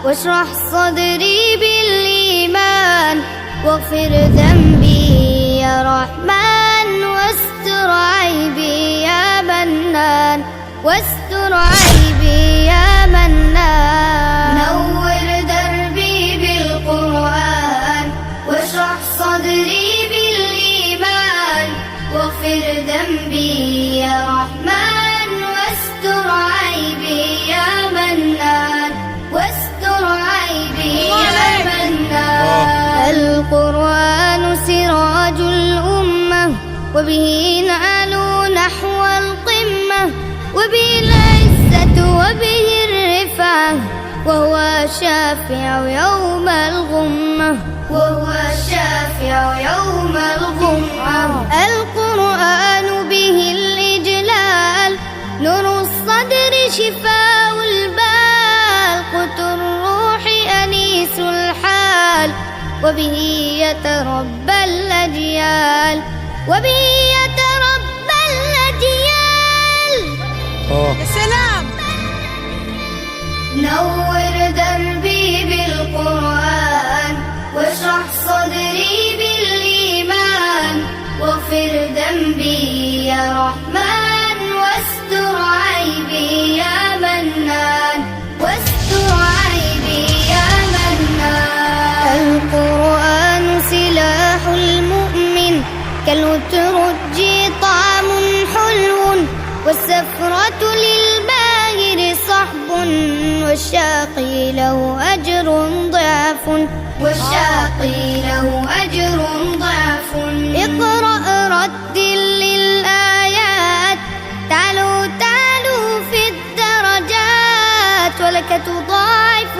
واشرح صدري بالإيمان واغفر ذنبي يا رحمن واستر عيبي يا منان واستر عيبي يا منان نور دربي بالقرآن واشرح صدري بالإيمان واغفر ذنبي يا رحمن واستر عيبي يا منان واستر عيبي يا منان القرآن سراج الأمة وبه نعلو نحو القمة وبه العزة وبه الرفعة وهو شافع يوم الغمة وهو شافع يوم الغمة القرآن به الإجلال نور الصدر شفاء البال قوت الروح أنيس الحال وبه يتربى الأجيال وبه يتربى الأجيال يا سلام. نور دربي بالقرآن واشرح صدري بالإيمان واغفر ذنبي يا رحمن واستر عيبي يا منان واستر عيبي يا منان القرآن سلاح المؤمن كالأترج طعم حلو والسفرة للباهر صحب والشاقي له أجر ضعف والشاقي له أجر ضعف اقرأ رتل للآيات تعلو تعلو في الدرجات ولك تضاعف